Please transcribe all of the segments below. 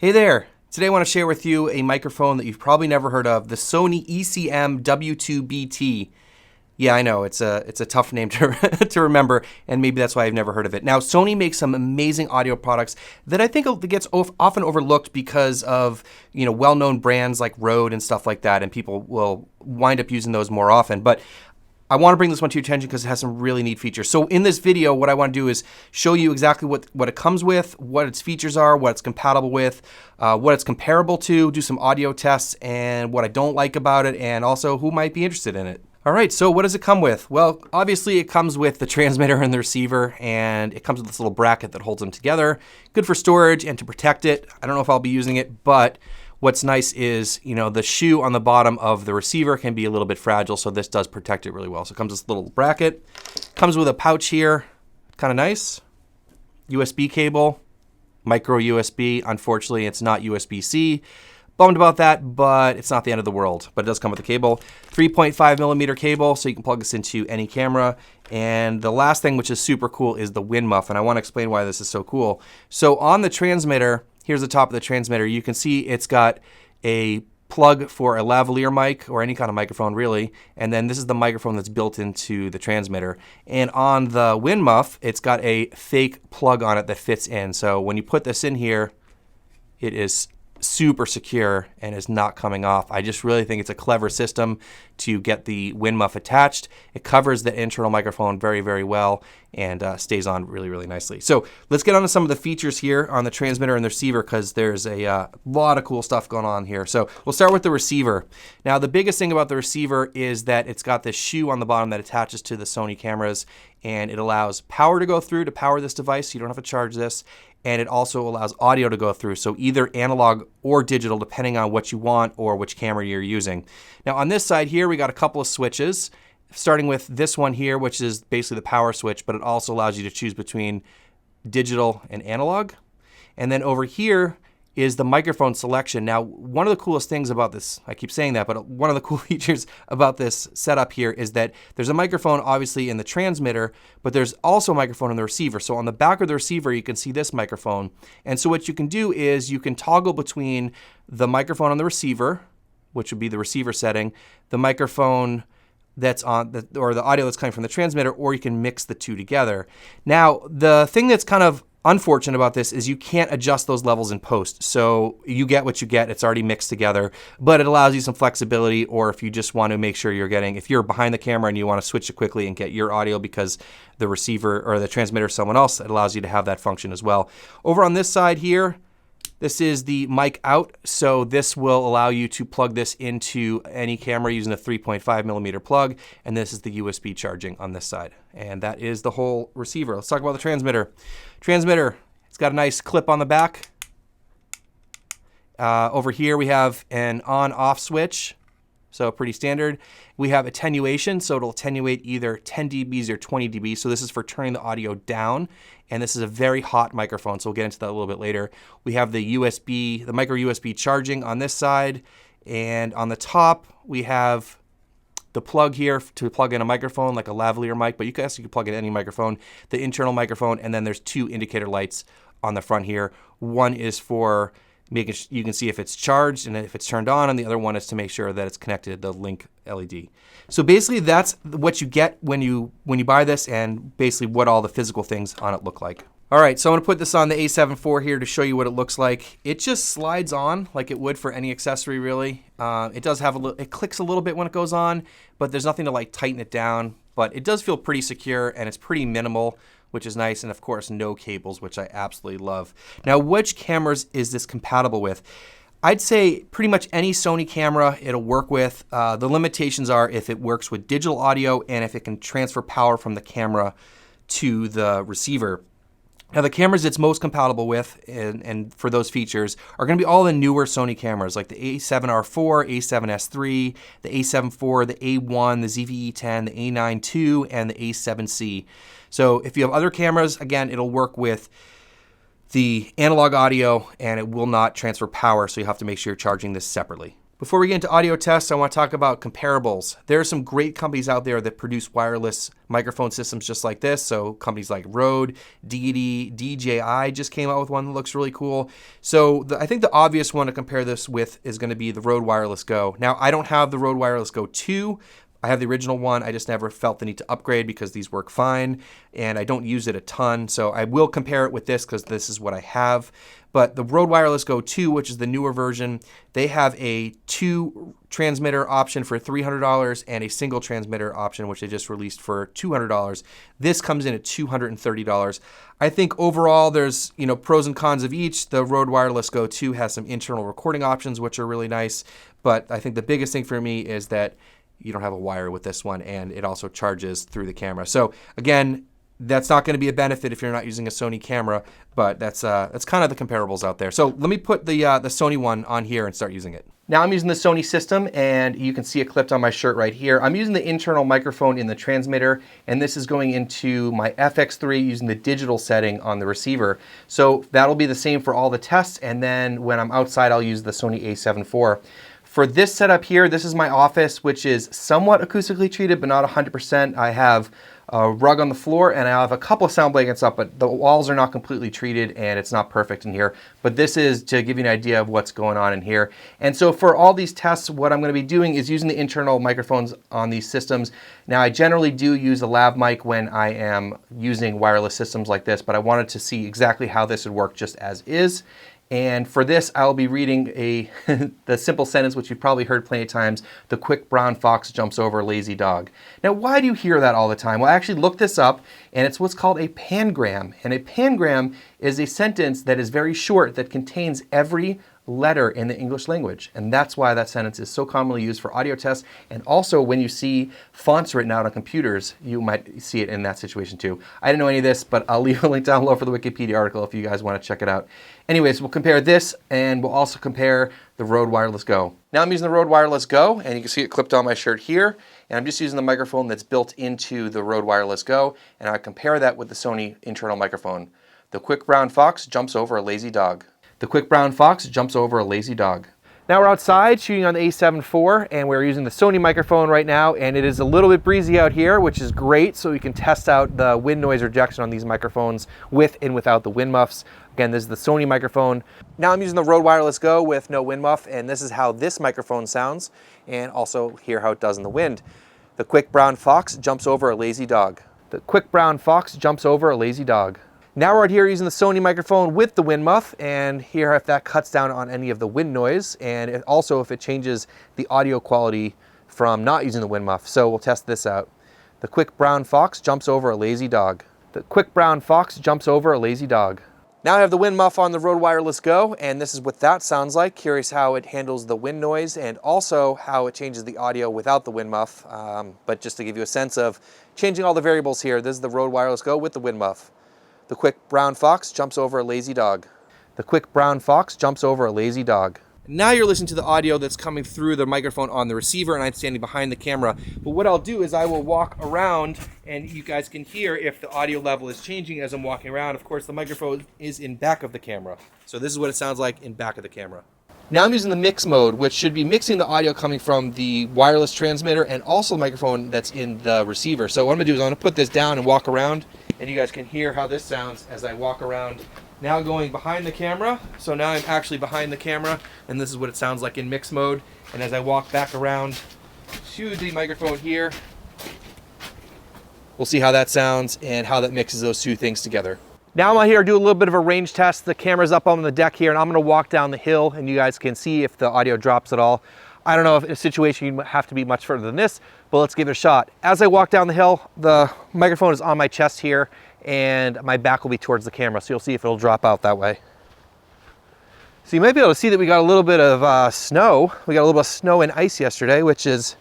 Hey there! Today I want to share with you a microphone that you've probably never heard of, the Sony ECM-W2BT. Yeah, I know, it's a tough name to, to remember, and maybe that's why I've never heard of it. Now, Sony makes some amazing audio products that I think gets often overlooked because of, well-known brands like Rode and stuff like that, and people will wind up using those more often. But I want to bring this one to your attention because it has some really neat features. So in this video, what I want to do is show you exactly what it comes with, what its features are, what it's compatible with, what it's comparable to, do some audio tests, and what I don't like about it, and also who might be interested in it. All right, so what does it come with? Well, obviously it comes with the transmitter and the receiver, and it comes with this little bracket that holds them together. Good for storage and to protect it. I don't know if I'll be using it, but what's nice is, the shoe on the bottom of the receiver can be a little bit fragile, so this does protect it really well. So it comes with this little bracket. Comes with a pouch here, kind of nice. USB cable, micro USB. Unfortunately, it's not USB-C. Bummed about that, but it's not the end of the world. But it does come with a cable. 3.5 millimeter cable, so you can plug this into any camera. And the last thing, which is super cool, is the wind muff, and I want to explain why this is so cool. So on the transmitter, here's the top of the transmitter. You can see it's got a plug for a lavalier mic or any kind of microphone really, and then this is the microphone that's built into the transmitter. And on the wind muff, it's got a fake plug on it that fits in. So when you put this in here, it is super secure and is not coming off. I just really think it's a clever system to get the wind muff attached. It covers the internal microphone very, very well and stays on really, really nicely. So let's get on to some of the features here on the transmitter and the receiver because there's a lot of cool stuff going on here. So we'll start with the receiver. Now the biggest thing about the receiver is that it's got this shoe on the bottom that attaches to the Sony cameras, and it allows power to go through to power this device, so you don't have to charge this. And it also allows audio to go through, so either analog or digital depending on what you want or which camera you're using. Now on this side here we got a couple of switches, starting with this one here, which is basically the power switch, but it also allows you to choose between digital and analog. And then over here is the microphone selection. Now, one of the coolest things about this, I keep saying that, but one of the cool features about this setup here is that there's a microphone obviously in the transmitter, but there's also a microphone in the receiver. So on the back of the receiver, you can see this microphone. And so what you can do is you can toggle between the microphone on the receiver, which would be the receiver setting, the microphone that's on or the audio that's coming from the transmitter, or you can mix the two together. Now, the thing that's kind of unfortunate about this is you can't adjust those levels in post. So you get what you get, it's already mixed together, but it allows you some flexibility, or if you just want to make sure if you're behind the camera and you want to switch it quickly and get your audio because the receiver or the transmitter is someone else, it allows you to have that function as well. Over on this side here, this is the mic out, so this will allow you to plug this into any camera using a 3.5 millimeter plug, and this is the USB charging on this side. And that is the whole receiver. Let's talk about the transmitter. Transmitter, it's got a nice clip on the back. Over here we have an on-off switch, so pretty standard. We have attenuation, so it'll attenuate either 10 dBs or 20 dBs. So this is for turning the audio down, and this is a very hot microphone, so we'll get into that a little bit later. We have the micro USB charging on this side, and on the top we have the plug here to plug in a microphone like a lavalier mic, but you can plug in any microphone, the internal microphone, and then there's two indicator lights on the front here. One is for making you can see if it's charged and if it's turned on, and the other one is to make sure that it's connected, the link LED. So basically that's what you get when you buy this, and basically what all the physical things on it look like. All right, so I'm gonna put this on the A7 IV here to show you what it looks like. It just slides on like it would for any accessory really. It does have it clicks a little bit when it goes on, but there's nothing to like tighten it down. But it does feel pretty secure and it's pretty minimal, which is nice, and of course no cables, which I absolutely love. Now, which cameras is this compatible with? I'd say pretty much any Sony camera it'll work with. The limitations are if it works with digital audio and if it can transfer power from the camera to the receiver. Now the cameras it's most compatible with and for those features are going to be all the newer Sony cameras like the A7R4, A7S3, the A7 IV, the A1, the ZV-E10, the A9 II, and the A7C. So if you have other cameras, again, it'll work with the analog audio and it will not transfer power, so you have to make sure you're charging this separately. Before we get into audio tests, I want to talk about comparables. There are some great companies out there that produce wireless microphone systems just like this. So companies like Rode, Deity, DJI just came out with one that looks really cool. So I think the obvious one to compare this with is going to be the Rode Wireless Go. Now, I don't have the Rode Wireless Go 2. I have the original one. I just never felt the need to upgrade because these work fine and I don't use it a ton. So I will compare it with this because this is what I have. But the Rode Wireless Go 2, which is the newer version, they have a 2 transmitter option for $300 and a single transmitter option, which they just released for $200. This comes in at $230. I think overall there's, pros and cons of each. The Rode Wireless Go 2 has some internal recording options, which are really nice. But I think the biggest thing for me is that you don't have a wire with this one, and it also charges through the camera. So again, that's not going to be a benefit if you're not using a Sony camera, but that's kind of the comparables out there. So let me put the Sony one on here and start using it. Now I'm using the Sony system, and you can see it clipped on my shirt right here. I'm using the internal microphone in the transmitter, and this is going into my FX3 using the digital setting on the receiver. So that'll be the same for all the tests, and then when I'm outside, I'll use the Sony A7 IV. For this setup here, this is my office, which is somewhat acoustically treated, but not 100%. I have a rug on the floor, and I have a couple of sound blankets up, but the walls are not completely treated, and it's not perfect in here. But this is to give you an idea of what's going on in here. And so for all these tests, what I'm going to be doing is using the internal microphones on these systems. Now, I generally do use a lav mic when I am using wireless systems like this, but I wanted to see exactly how this would work just as is. And for this, I'll be reading the simple sentence, which you've probably heard plenty of times: the quick brown fox jumps over a lazy dog. Now, why do you hear that all the time? Well, I actually looked this up, and it's what's called a pangram. And a pangram is a sentence that is very short that contains every letter in the English language. And that's why that sentence is so commonly used for audio tests. And also when you see fonts written out on computers, you might see it in that situation too. I didn't know any of this, but I'll leave a link down below for the Wikipedia article if you guys want to check it out. Anyways, we'll compare this, and we'll also compare the Rode Wireless Go. Now I'm using the Rode Wireless Go, and you can see it clipped on my shirt here. And I'm just using the microphone that's built into the Rode Wireless Go, and I compare that with the Sony internal microphone. The quick brown fox jumps over a lazy dog. The quick brown fox jumps over a lazy dog. Now we're outside shooting on the A7 IV, and we're using the Sony microphone right now, and it is a little bit breezy out here, which is great, so we can test out the wind noise rejection on these microphones with and without the wind muffs. Again, this is the Sony microphone. Now I'm using the Rode Wireless Go with no wind muff, and this is how this microphone sounds, and also hear how it does in the wind. The quick brown fox jumps over a lazy dog. The quick brown fox jumps over a lazy dog. Now we're out here using the Sony microphone with the wind muff, and hear if that cuts down on any of the wind noise, and also if it changes the audio quality from not using the wind muff. So we'll test this out. The quick brown fox jumps over a lazy dog. The quick brown fox jumps over a lazy dog. Now I have the wind muff on the Rode Wireless Go, and this is what that sounds like. Curious how it handles the wind noise and also how it changes the audio without the wind muff. But just to give you a sense of changing all the variables here, this is the Rode Wireless Go with the wind muff. The quick brown fox jumps over a lazy dog. The quick brown fox jumps over a lazy dog. Now you're listening to the audio that's coming through the microphone on the receiver, and I'm standing behind the camera. But what I'll do is I will walk around, and you guys can hear if the audio level is changing as I'm walking around. Of course, the microphone is in back of the camera. So this is what it sounds like in back of the camera. Now I'm using the mix mode, which should be mixing the audio coming from the wireless transmitter and also the microphone that's in the receiver. So what I'm going to do is I'm going to put this down and walk around, and you guys can hear how this sounds as I walk around. Now going behind the camera. So now I'm actually behind the camera, and this is what it sounds like in mix mode. And as I walk back around to the microphone here, we'll see how that sounds and how that mixes those two things together. Now I'm out here to do a little bit of a range test. The camera's up on the deck here, and I'm gonna walk down the hill, and you guys can see if the audio drops at all. I don't know if in a situation you have to be much further than this, but let's give it a shot. As I walk down the hill, the microphone is on my chest here, and my back will be towards the camera, so you'll see if it'll drop out that way. So you might be able to see that we got a little bit of snow. We got a little bit of snow and ice yesterday, which is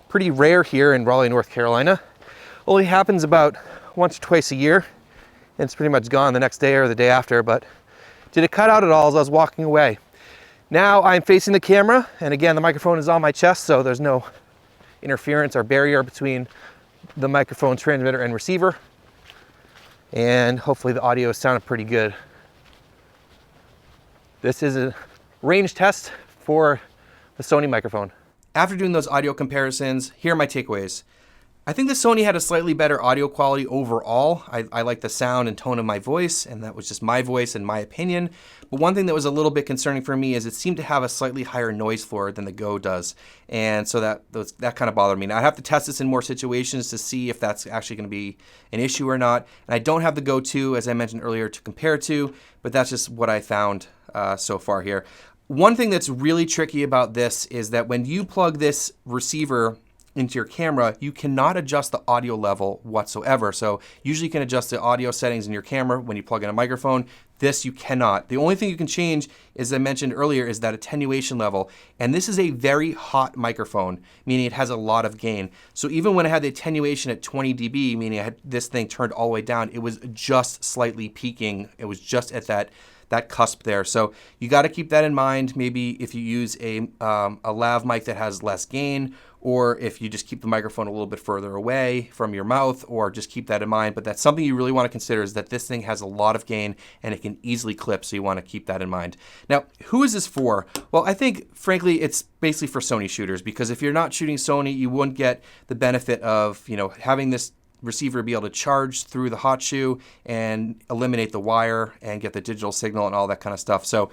pretty rare here in Raleigh, North Carolina. Only happens about once or twice a year, and it's pretty much gone the next day or the day after, but did it cut out at all as I was walking away? Now I'm facing the camera, and again, the microphone is on my chest, so there's no interference or barrier between the microphone transmitter and receiver. And hopefully the audio is sounding pretty good. This is a range test for the Sony microphone. After doing those audio comparisons, here are my takeaways. I think the Sony had a slightly better audio quality overall. I like the sound and tone of my voice, and that was just my voice and my opinion. But one thing that was a little bit concerning for me is it seemed to have a slightly higher noise floor than the Go does. And so that kind of bothered me. Now, I have to test this in more situations to see if that's actually going to be an issue or not. And I don't have the Go 2, as I mentioned earlier, to compare to, but that's just what I found so far here. One thing that's really tricky about this is that when you plug this receiver into your camera, you cannot adjust the audio level whatsoever. So usually you can adjust the audio settings in your camera when you plug in a microphone. This you cannot. The only thing you can change, as I mentioned earlier, is that attenuation level. And this is a very hot microphone, meaning it has a lot of gain. So even when I had the attenuation at 20 dB, meaning I had this thing turned all the way down, it was just slightly peaking. It was just at that cusp there. So you got to keep that in mind. Maybe if you use a lav mic that has less gain, or if you just keep the microphone a little bit further away from your mouth, or just keep that in mind. But that's something you really want to consider, is that this thing has a lot of gain and it can easily clip, so you want to keep that in mind. Now, who is this for? Well, I think, frankly, it's basically for Sony shooters, because if you're not shooting Sony, you wouldn't get the benefit of, having this receiver be able to charge through the hot shoe and eliminate the wire and get the digital signal and all that kind of stuff. So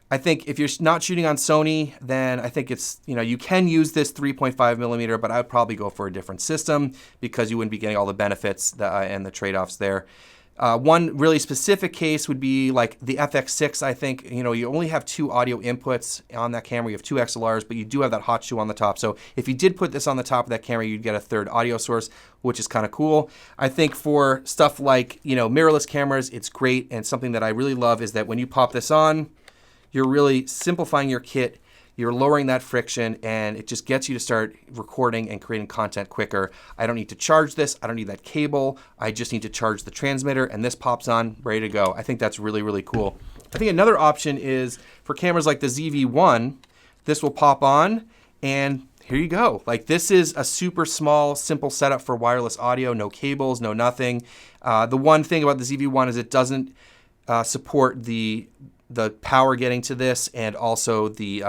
I think if you're not shooting on Sony, then I think it's, you can use this 3.5 millimeter, but I would probably go for a different system because you wouldn't be getting all the benefits and the trade-offs there. One really specific case would be like the FX6. I think, you only have 2 audio inputs on that camera. You have 2 XLRs, but you do have that hot shoe on the top. So if you did put this on the top of that camera, you'd get a third audio source, which is kind of cool. I think for stuff like, mirrorless cameras, it's great. And something that I really love is that when you pop this on, you're really simplifying your kit. You're lowering that friction, and it just gets you to start recording and creating content quicker. I don't need to charge this. I don't need that cable. I just need to charge the transmitter, and this pops on, ready to go. I think that's really, really cool. I think another option is for cameras like the ZV-1, this will pop on, and here you go. Like, this is a super small, simple setup for wireless audio. No cables, no nothing. The one thing about the ZV-1 is it doesn't support the power getting to this, and also the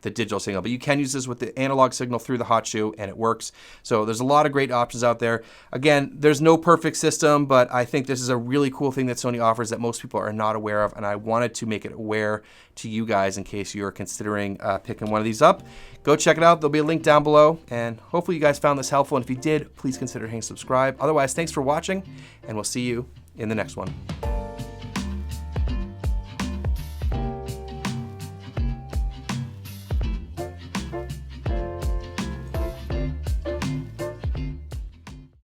digital signal. But you can use this with the analog signal through the hot shoe, and it works. So there's a lot of great options out there. Again, there's no perfect system, but I think this is a really cool thing that Sony offers that most people are not aware of, and I wanted to make it aware to you guys in case you're considering picking one of these up. Go check it out. There'll be a link down below, and hopefully you guys found this helpful. And if you did, please consider hitting subscribe. Otherwise, thanks for watching, and we'll see you in the next one.